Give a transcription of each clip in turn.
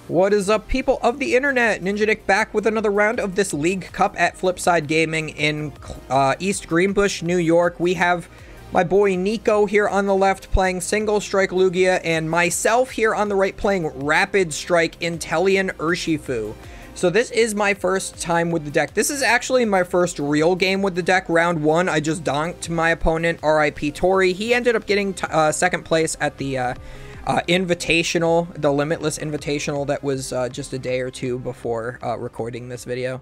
What is up, people of the internet? Ninja Nick back with another round of this League Cup at Flipside Gaming in East Greenbush, New York. We have my boy Nico here on the left playing Single Strike Lugia, and myself here on the right playing Rapid Strike Inteleon Urshifu. So this is my first time with the deck. This is actually my first real game with the deck. Round 1, I just donked my opponent, RIP Tori. He ended up getting second place at the Invitational, the Limitless Invitational that was just a day or two before recording this video.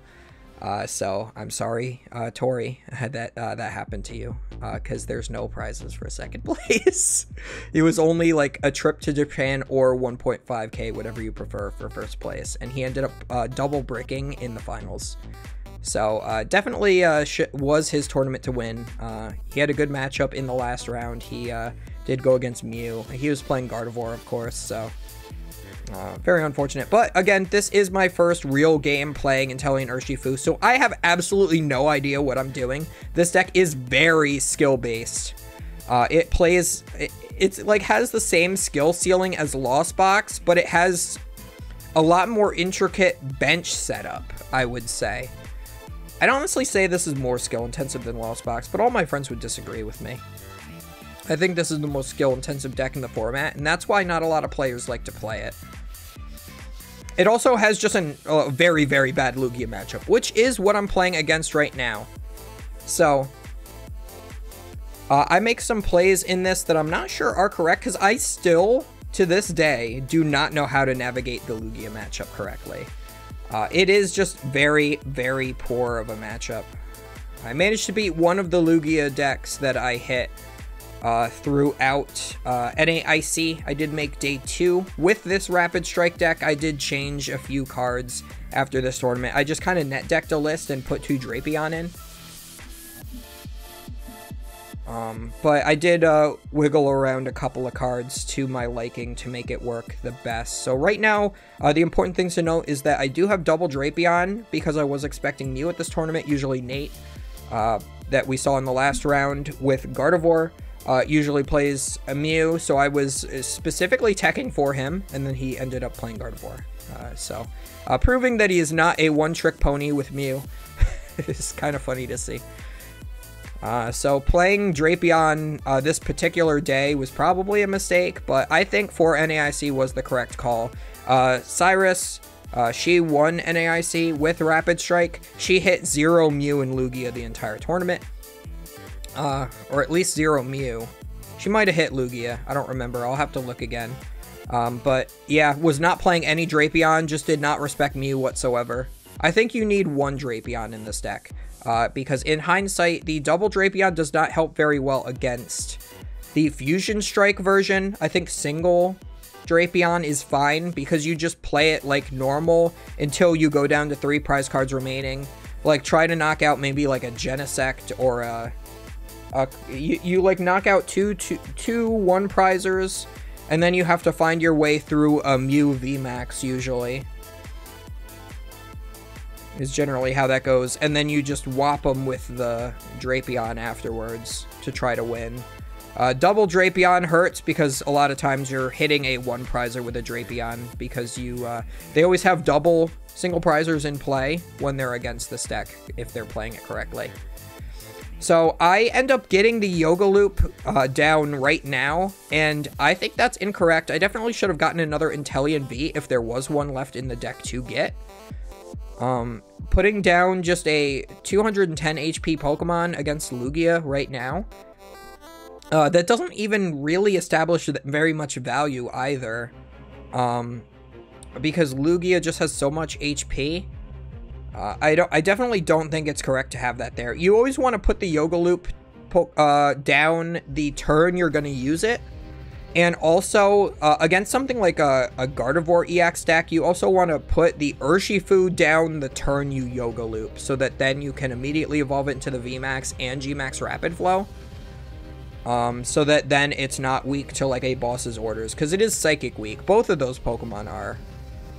So I'm sorry, Tori, had that happen to you, because there's no prizes for second place. It was only like a trip to Japan or 1.5k, whatever you prefer, for first place, and he ended up double bricking in the finals. So definitely was his tournament to win. He had a good matchup in the last round. He did go against Mew. He was playing Gardevoir, of course, so very unfortunate. But again, this is my first real game playing Inteleon Urshifu, so I have absolutely no idea what I'm doing. This deck is very skill-based. It's like has the same skill ceiling as Lost Box, but it has a lot more intricate bench setup, I would say. I'd honestly say this is more skill-intensive than Lost Box, but all my friends would disagree with me. I think this is the most skill-intensive deck in the format, and that's why not a lot of players like to play it. It also has just a very, very bad Lugia matchup, which is what I'm playing against right now. So, I make some plays in this that I'm not sure are correct, because I still, to this day, do not know how to navigate the Lugia matchup correctly. It is just very, very poor of a matchup. I managed to beat one of the Lugia decks that I hit throughout NAIC. I did make day 2. With this Rapid Strike deck, I did change a few cards after this tournament. I just kind of net decked a list and put 2 Drapion in. But I did wiggle around a couple of cards to my liking to make it work the best. So right now, the important things to note is that I do have double Drapion because I was expecting Mew at this tournament, usually Nate, that we saw in the last round with Gardevoir. Usually plays a Mew, so I was specifically teching for him, and then he ended up playing Gardevoir. Proving that he is not a one-trick pony with Mew. It's kind of funny to see. So playing Drapion this particular day was probably a mistake, but I think for NAIC was the correct call. Cyrus, she won NAIC with Rapid Strike. She hit 0 Mew and Lugia the entire tournament. Or at least 0 Mew. She might have hit Lugia. I don't remember. I'll have to look again. But yeah, was not playing any Drapion. Just did not respect Mew whatsoever. I think you need one Drapion in this deck. Because in hindsight, the double Drapion does not help very well against the Fusion Strike version. I think single Drapion is fine because you just play it like normal until you go down to 3 prize cards remaining. Like, try to knock out maybe like a Genesect or a... you like knock out two 1 prizers, and then you have to find your way through a Mew VMAX usually. Is generally how that goes, and then you just whop them with the Drapion afterwards to try to win. Double Drapion hurts because a lot of times you're hitting a 1 prizer with a Drapion because they always have double single prizers in play when they're against this deck if they're playing it correctly. So I end up getting the Yoga Loop down right now, and I think that's incorrect. I definitely should have gotten another Inteleon V if there was one left in the deck to get. Putting down just a 210 HP Pokemon against Lugia right now, that doesn't even really establish very much value either, because Lugia just has so much HP. I definitely don't think it's correct to have that there. You always want to put the Yoga Loop down the turn you're going to use it. And also, against something like a Gardevoir EX deck, you also want to put the Urshifu down the turn you Yoga Loop, so that then you can immediately evolve it into the VMAX and GMAX Rapid Flow. So that then it's not weak to like a boss's orders, because it is Psychic weak. Both of those Pokemon are.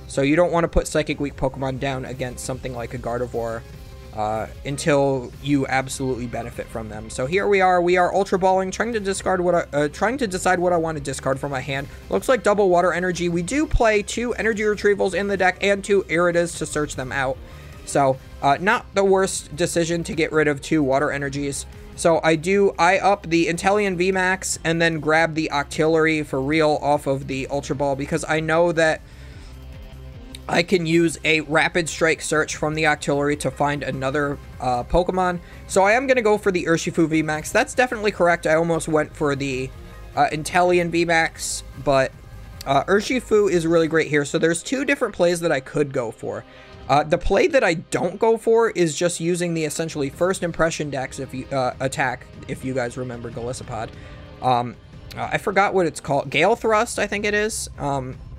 So you don't want to put Psychic weak Pokemon down against something like a Gardevoir until you absolutely benefit from them. So here we are Ultra Balling, trying to decide what I want to discard from my hand. Looks like double water energy. We do play 2 energy retrievals in the deck and 2 Iridas to search them out. So not the worst decision to get rid of 2 water energies. So I up the Inteleon VMAX and then grab the Octillery for real off of the Ultra Ball, because I know that I can use a Rapid Strike search from the Octillery to find another Pokemon. So I am going to go for the Urshifu VMAX. That's definitely correct. I almost went for the Inteleon VMAX, but Urshifu is really great here. So there's 2 different plays that I could go for. The play that I don't go for is just using the essentially first impression decks if you attack, if you guys remember Golisopod. I forgot what it's called. Gale Thrust, I think it is.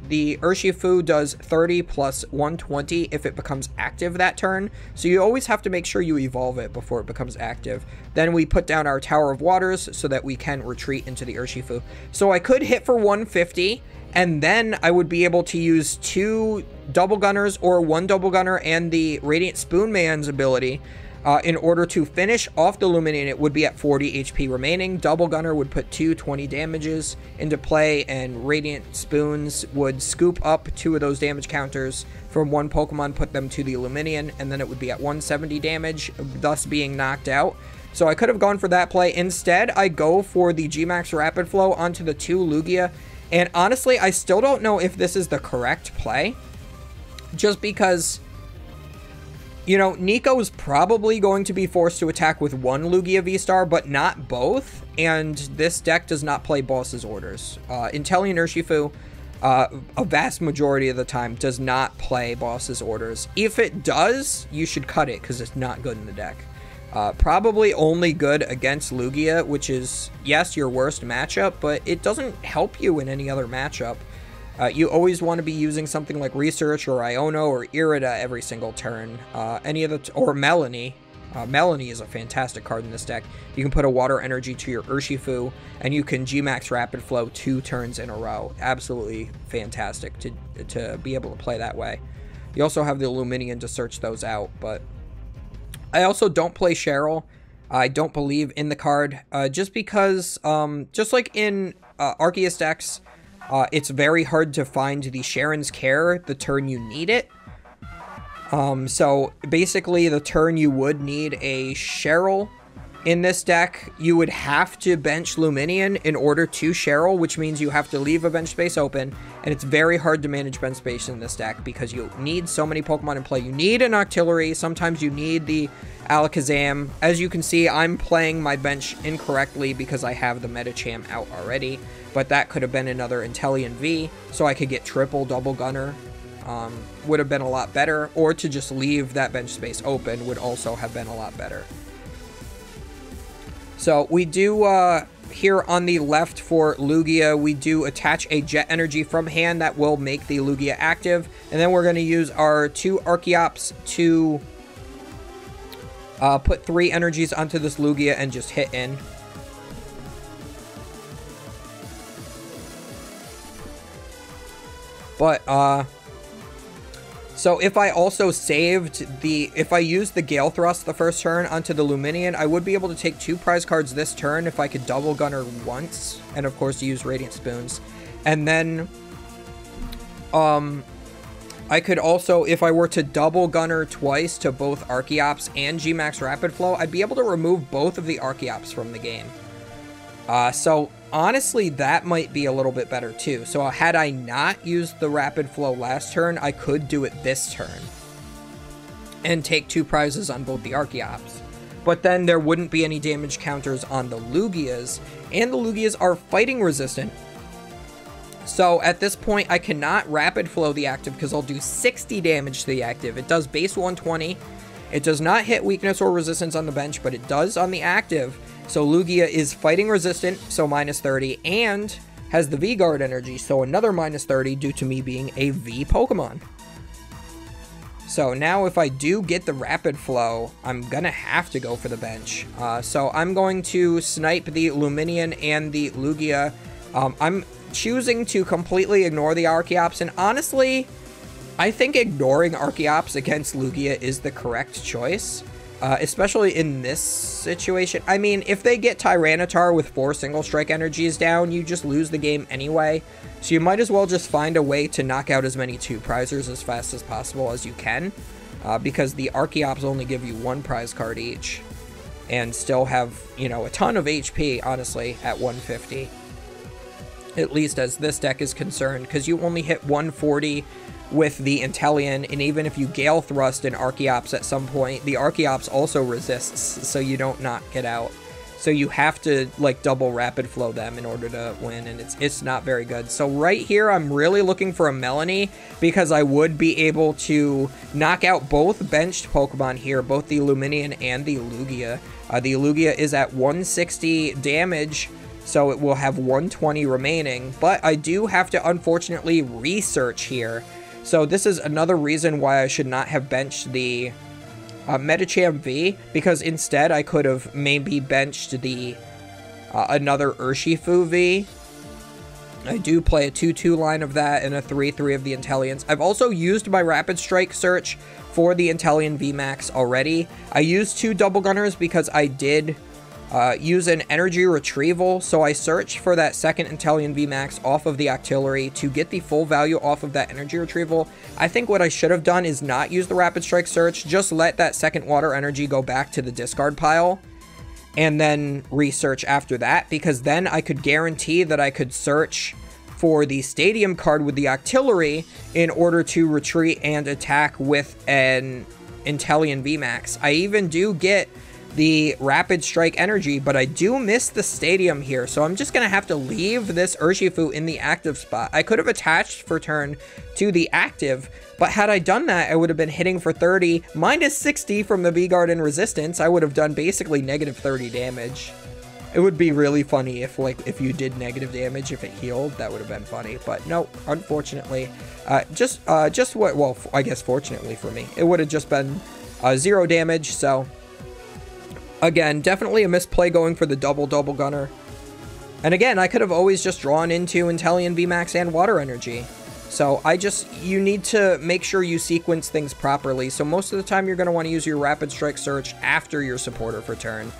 The Urshifu does 30 plus 120 if it becomes active that turn. So you always have to make sure you evolve it before it becomes active. Then we put down our Tower of Waters so that we can retreat into the Urshifu. So I could hit for 150, and then I would be able to use 2 Double Gunners or 1 Double Gunner and the Radiant Spoon Man's ability in order to finish off the Lumineon. It would be at 40 HP remaining. Double Gunner would put 2 20 damages into play, and Radiant Spoons would scoop up 2 of those damage counters from 1 Pokemon, put them to the Lumineon, and then it would be at 170 damage, thus being knocked out. So I could have gone for that play. Instead, I go for the G-Max Rapid Flow onto the 2 Lugia, and honestly, I still don't know if this is the correct play, just because, you know, Nico is probably going to be forced to attack with 1 Lugia V-Star, but not both, and this deck does not play Boss's Orders. Inteleon Urshifu, a vast majority of the time, does not play Boss's Orders. If it does, you should cut it, because it's not good in the deck. Probably only good against Lugia, which is, yes, your worst matchup, but it doesn't help you in any other matchup. You always want to be using something like Research or Iono or Irida every single turn. Or Melanie. Melanie is a fantastic card in this deck. You can put a water energy to your Urshifu, and you can G-Max Rapid Flow 2 turns in a row. Absolutely fantastic to be able to play that way. You also have the Lumineon to search those out, but I also don't play Cheryl. I don't believe in the card, just because, just like in Arceus decks, it's very hard to find the Sharon's Care the turn you need it. So basically the turn you would need a Cheryl in this deck, you would have to bench Lumineon in order to Cheryl, which means you have to leave a bench space open, and it's very hard to manage bench space in this deck because you need so many Pokemon in play. You need an Octillery, sometimes you need the Alakazam. As you can see, I'm playing my bench incorrectly because I have the Medicham out already, but that could have been another Inteleon V, so I could get triple Double Gunner. Would have been a lot better, or to just leave that bench space open would also have been a lot better. So we do, here on the left for Lugia, we do attach a Jet Energy from hand that will make the Lugia active. And then we're going to use our 2 Archeops to put 3 energies onto this Lugia and just hit in. But, so if I also saved if I used the Gale Thrust the first turn onto the Lumineon, I would be able to take 2 prize cards this turn if I could Double Gunner once, and of course use Radiant Spoons. And then, I could also, if I were to Double Gunner twice to both Archeops and G-Max Rapid Flow, I'd be able to remove both of the Archeops from the game. So honestly, that might be a little bit better too. So had I not used the Rapid Flow last turn, I could do it this turn and take 2 prizes on both the Archeops. But then there wouldn't be any damage counters on the Lugias, and the Lugias are fighting resistant. So at this point, I cannot Rapid Flow the active because I'll do 60 damage to the active. It does base 120. It does not hit weakness or resistance on the bench, but it does on the active. So Lugia is fighting resistant, so minus 30, and has the V-Guard energy, so another minus 30 due to me being a V Pokemon. So now if I do get the Rapid Flow, I'm going to have to go for the bench. So I'm going to snipe the Lumineon and the Lugia. I'm choosing to completely ignore the Archeops, and honestly, I think ignoring Archeops against Lugia is the correct choice. especially in this situation. I mean, if they get Tyranitar with 4 single strike energies down, you just lose the game anyway. So you might as well just find a way to knock out as many 2-prizers as fast as possible as you can, because the Archeops only give you 1 prize card each, and still have, you know, a ton of HP, honestly, at 150. At least as this deck is concerned, because you only hit 140 with the Inteleon, and even if you Gale Thrust an Archeops at some point, the Archeops also resists, so you don't knock it out. So you have to, like, double Rapid Flow them in order to win, and it's not very good. So right here, I'm really looking for a Melanie, because I would be able to knock out both benched Pokemon here, both the Luminion and the Lugia. The Lugia is at 160 damage, so it will have 120 remaining, but I do have to, unfortunately, research here. So this is another reason why I should not have benched the Medicham V, because instead I could have maybe benched the another Urshifu V. I do play a 2-2 line of that and a 3-3 of the Inteleons. I've also used my Rapid Strike search for the Inteleon VMAX already. I used 2 Double Gunners because I did use an energy retrieval, so I searched for that second Inteleon VMAX off of the Octillery to get the full value off of that energy retrieval. I think what I should have done is not use the Rapid Strike search, just let that second water energy go back to the discard pile, and then research after that, because then I could guarantee that I could search for the Stadium card with the Octillery in order to retreat and attack with an Inteleon VMAX. I even do get the Rapid Strike energy, but I do miss the Stadium here, so I'm just going to have to leave this Urshifu in the active spot. I could have attached for turn to the active, but had I done that, I would have been hitting for 30, minus 60 from the V-Guard and Resistance. I would have done basically negative 30 damage. It would be really funny if, like, if you did negative damage, if it healed, that would have been funny, but no, unfortunately, just what, well, I guess fortunately for me, it would have just been 0 damage, so again, definitely a misplay going for the double gunner. And again, I could have always just drawn into Inteleon VMAX and Water Energy. So you need to make sure you sequence things properly. So most of the time you're going to want to use your Rapid Strike search after your supporter for turn,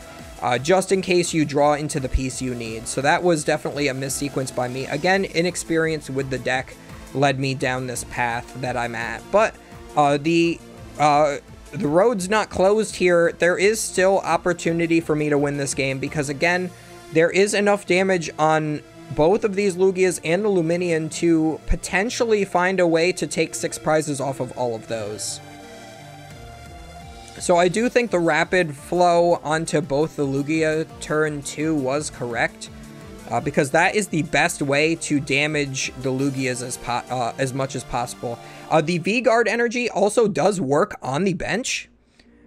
just in case you draw into the piece you need. So that was definitely a missequence by me. Again, inexperience with the deck led me down this path that I'm at. But the road's not closed here. There is still opportunity for me to win this game because, again, there is enough damage on both of these Lugias and the Luminion to potentially find a way to take 6 prizes off of all of those. So I do think the Rapid Flow onto both the Lugia turn 2 was correct, because that is the best way to damage the Lugias as much as possible. The V-Guard energy also does work on the bench.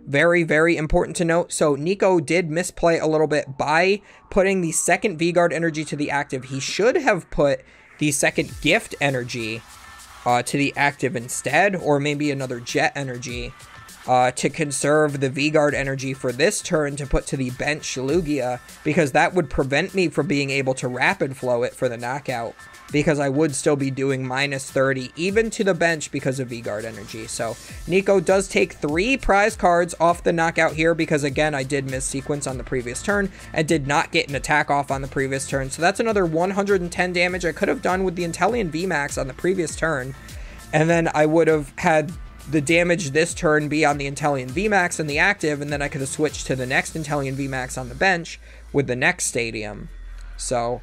Very, very important to note. So Nico did misplay a little bit by putting the second V-Guard energy to the active. He should have put the second gift energy to the active instead, or maybe another jet energy to conserve the V-Guard energy for this turn to put to the bench Lugia, because that would prevent me from being able to Rapid Flow it for the knockout, because I would still be doing minus 30 even to the bench because of V-Guard energy. So Nico does take 3 prize cards off the knockout here, because again, I did miss sequence on the previous turn and did not get an attack off on the previous turn. So that's another 110 damage I could have done with the Inteleon VMAX on the previous turn, and then I would have had the damage this turn be on the Inteleon VMAX and the active, and then I could have switched to the next Inteleon VMAX on the bench with the next Stadium. So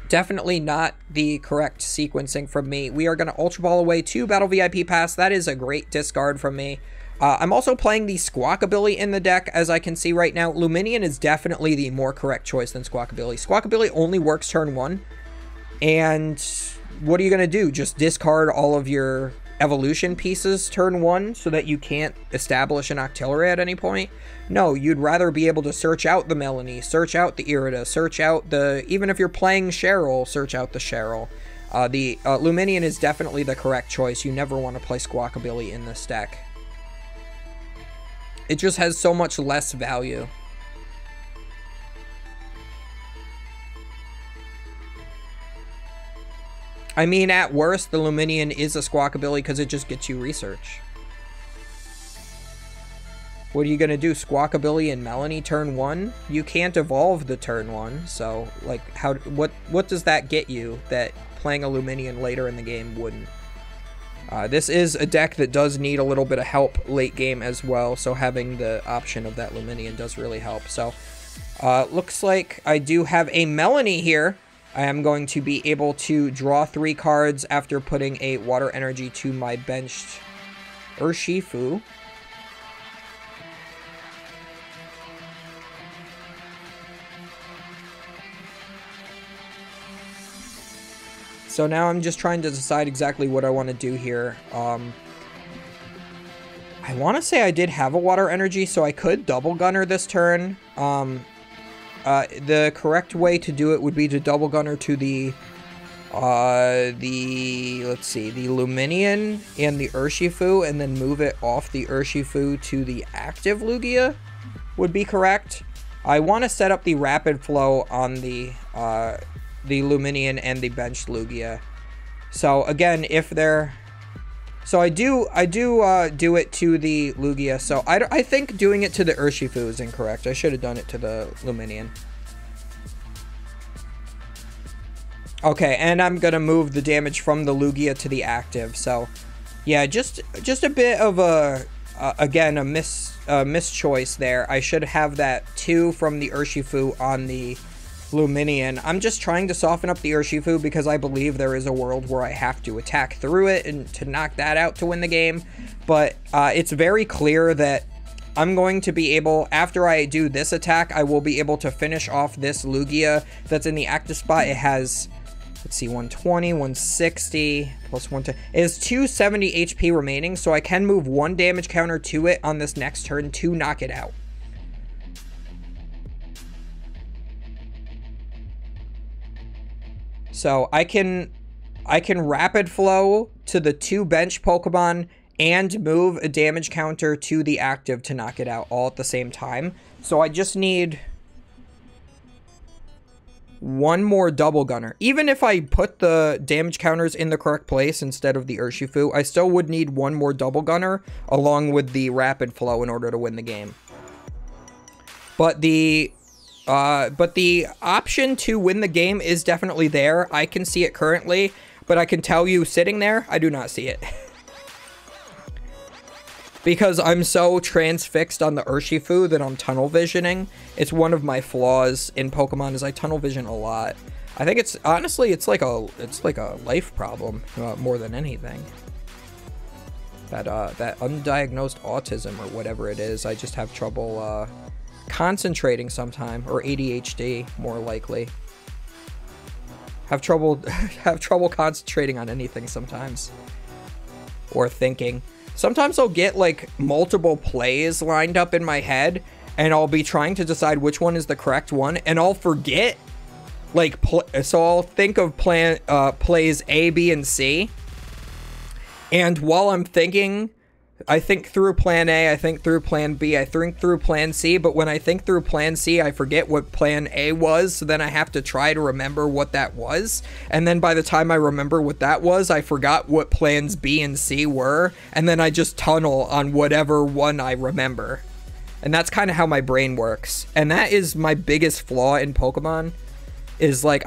definitely not the correct sequencing from me. We are going to Ultra Ball away to Battle VIP Pass. That is a great discard from me. I'm also playing the Squawkabilly in the deck, as I can see right now. Luminion is definitely the more correct choice than Squawkabilly. Squawkabilly only works turn 1, and what are you going to do? Just discard all of your evolution pieces turn 1 so that you can't establish an Octillery at any point? No, you'd rather be able to search out the Melanie, search out the Irida, search out the, even if you're playing Cheryl, search out the Cheryl. The Luminion is definitely the correct choice. You never want to play Squawkabilly in this deck. It just has so much less value. I mean, at worst, the Luminion is a Squawkabilly because it just gets you research. What are you gonna do? Squawkabilly and Melanie turn 1? You can't evolve the turn 1, so, like, what does that get you that playing a Luminion later in the game wouldn't? This is a deck that does need a little bit of help late game as well, so having the option of that Luminion does really help. So, looks like I do have a Melanie here. I am going to be able to draw 3 cards after putting a Water Energy to my benched Urshifu. So now I'm just trying to decide exactly what I want to do here. I want to say I did have a Water Energy, so I could Double Gunner this turn. The correct way to do it would be to Double Gunner to the let's see, the Luminion and the Urshifu, and then move it off the Urshifu to the active Lugia, would be correct. I want to set up the Rapid Flow on the Luminion and the benched Lugia. So again, if they're... So I do do it to the Lugia. So I think doing it to the Urshifu is incorrect. I should have done it to the Luminion. Okay, and I'm gonna move the damage from the Lugia to the active. So yeah, just a bit of a again a mischoice there. I should have that 2 from the Urshifu on the Luminion. I'm just trying to soften up the Urshifu because I believe there is a world where I have to attack through it and to knock that out to win the game. But it's very clear that I'm going to be able, after I do this attack, I will be able to finish off this Lugia that's in the active spot. It has, let's see, 120, 160, plus 110. It has 270 HP remaining, so I can move 1 damage counter to it on this next turn to knock it out. So I can Rapid Flow to the 2 bench Pokemon and move a damage counter to the active to knock it out all at the same time. So I just need 1 more Double Gunner. Even if I put the damage counters in the correct place instead of the Urshifu, I still would need 1 more Double Gunner along with the Rapid Flow in order to win the game. But the option to win the game is definitely there. I can see it currently, but I can tell you sitting there, I do not see it. Because I'm so transfixed on the Urshifu that I'm tunnel visioning. It's one of my flaws in Pokemon is I tunnel vision a lot. I think it's, honestly, it's like a life problem more than anything. That undiagnosed autism or whatever it is, I just have trouble concentrating sometime, or ADHD more likely. Have trouble concentrating on anything sometimes, or thinking. Sometimes I'll get like multiple plays lined up in my head and I'll be trying to decide which one is the correct one, and I'll forget, like, so I'll think of plays A, B, and C, and while I'm thinking, I think through plan A, I think through plan B, I think through plan C, but when I think through plan C, I forget what plan A was, so then I have to try to remember what that was, and then by the time I remember what that was, I forgot what plans B and C were, and then I just tunnel on whatever one I remember. And that's kind of how my brain works. And that is my biggest flaw in Pokemon, is like,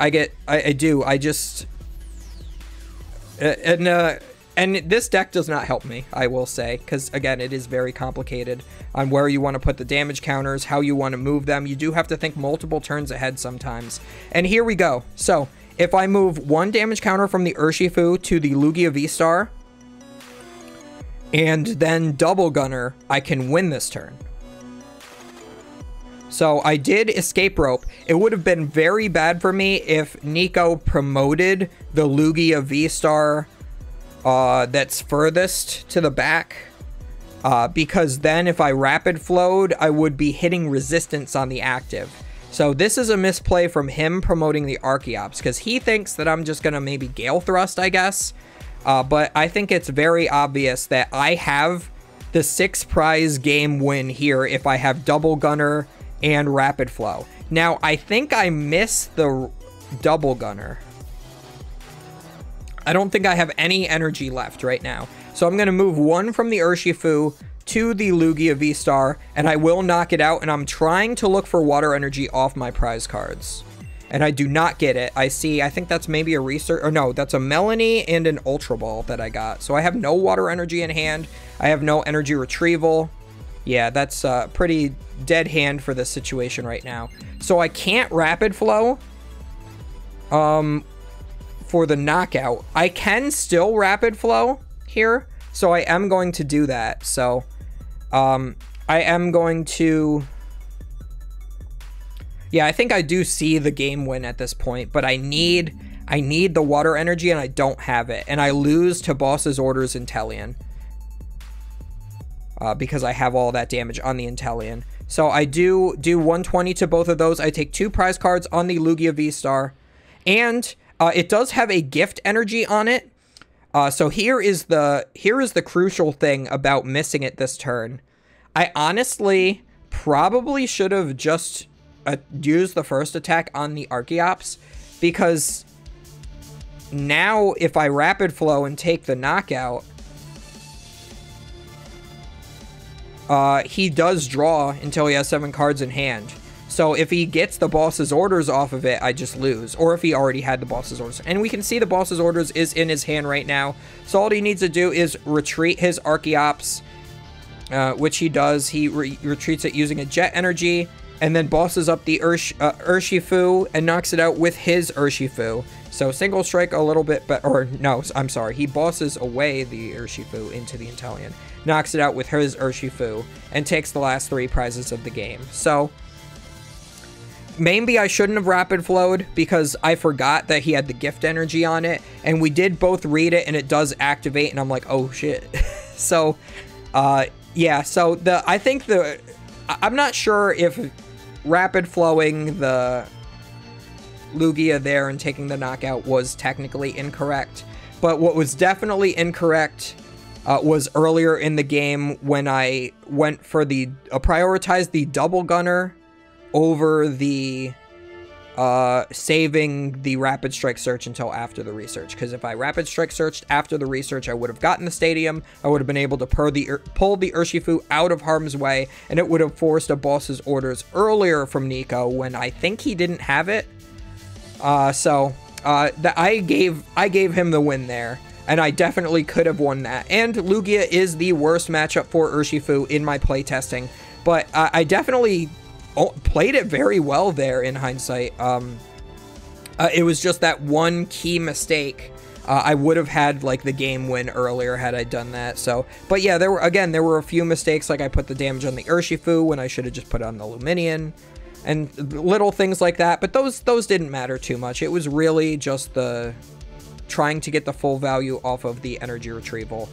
and this deck does not help me, I will say, because, again, it is very complicated on where you want to put the damage counters, how you want to move them. You do have to think multiple turns ahead sometimes. And here we go. So, if I move 1 damage counter from the Urshifu to the Lugia V-Star, and then Double Gunner, I can win this turn. So, I did Escape Rope. It would have been very bad for me if Nico promoted the Lugia V-Star that's furthest to the back, because then if I Rapid Flowed, I would be hitting resistance on the active. So this is a misplay from him promoting the Archeops, because he thinks that I'm just going to maybe Gale Thrust, I guess. But I think it's very obvious that I have the 6 prize game win here if I have Double Gunner and Rapid Flow. Now, I think I miss the Double Gunner. I don't think I have any energy left right now. So I'm going to move 1 from the Urshifu to the Lugia V-Star, and I will knock it out, and I'm trying to look for water energy off my prize cards. And I do not get it. I think that's maybe a research, or no, that's a Melanie and an Ultra Ball that I got. So I have no water energy in hand. I have no energy retrieval. Yeah, that's a pretty dead hand for this situation right now. So I can't Rapid Flow for the knockout. I can still Rapid Flow here, so I am going to do that. So I am going to... Yeah, I think I do see the game win at this point, but I need the water energy, and I don't have it. And I lose to Boss's Orders Inteleon. Because I have all that damage on the Inteleon. So I do 120 to both of those. I take 2 prize cards on the Lugia V-Star. And it does have a gift energy on it. So here is the crucial thing about missing it this turn. I honestly probably should have just used the first attack on the Archeops, because now if I Rapid Flow and take the knockout, he does draw until he has 7 cards in hand. So if he gets the Boss's Orders off of it, I just lose. Or if he already had the Boss's Orders. And we can see the Boss's Orders is in his hand right now. So all he needs to do is retreat his Archeops, which he does. He retreats it using a Jet Energy, and then bosses up the Urshifu and knocks it out with his Urshifu. So single strike a little bit, or no, I'm sorry. He bosses away the Urshifu into the Inteleon, knocks it out with his Urshifu, and takes the last 3 prizes of the game. So maybe I shouldn't have Rapid Flowed, because I forgot that he had the gift energy on it, and we did both read it, and it does activate, and I'm like, oh shit. So yeah, so I'm not sure if Rapid Flowing the Lugia there and taking the knockout was technically incorrect, but what was definitely incorrect was earlier in the game when I went for prioritized the double gunner over the saving the Rapid Strike Search until after the research. Because if I Rapid Strike searched after the research, I would have gotten the stadium, I would have been able to pull the Urshifu out of harm's way, and it would have forced a Boss's Orders earlier from Nico when I think he didn't have it. I gave him the win there, and I definitely could have won that. And Lugia is the worst matchup for Urshifu in my playtesting, but I definitely played it very well there in hindsight. It was just that one key mistake. I would have had like the game win earlier had I done that. So, but yeah, there were a few mistakes, like I put the damage on the Urshifu when I should have just put it on the Luminion, and little things like that. But those didn't matter too much. It was really just the trying to get the full value off of the energy retrieval.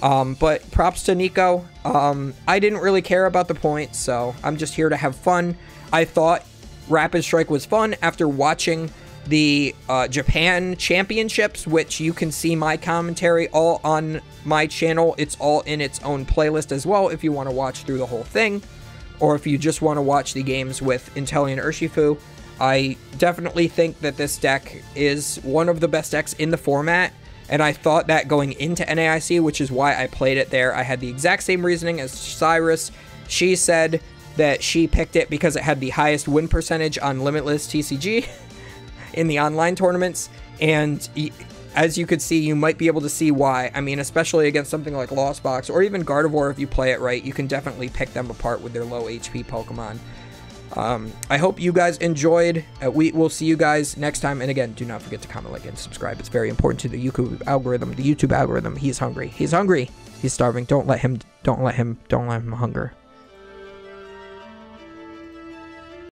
But props to Nico. I didn't really care about the points, so I'm just here to have fun. I thought Rapid Strike was fun after watching the Japan Championships, which you can see my commentary all on my channel. It's all in its own playlist as well if you want to watch through the whole thing, or if you just want to watch the games with Inteleon Urshifu. I definitely think that this deck is one of the best decks in the format. And I thought that going into NAIC, which is why I played it there. I had the exact same reasoning as Cyrus. She said that she picked it because it had the highest win percentage on Limitless TCG in the online tournaments. And as you could see, you might be able to see why. I mean, especially against something like Lost Box or even Gardevoir, if you play it right, you can definitely pick them apart with their low HP Pokemon. I hope you guys enjoyed. We will see you guys next time. And again, do not forget to comment, like, and subscribe. It's very important to the YouTube algorithm. He's hungry. He's hungry. He's starving. Don't let him hunger.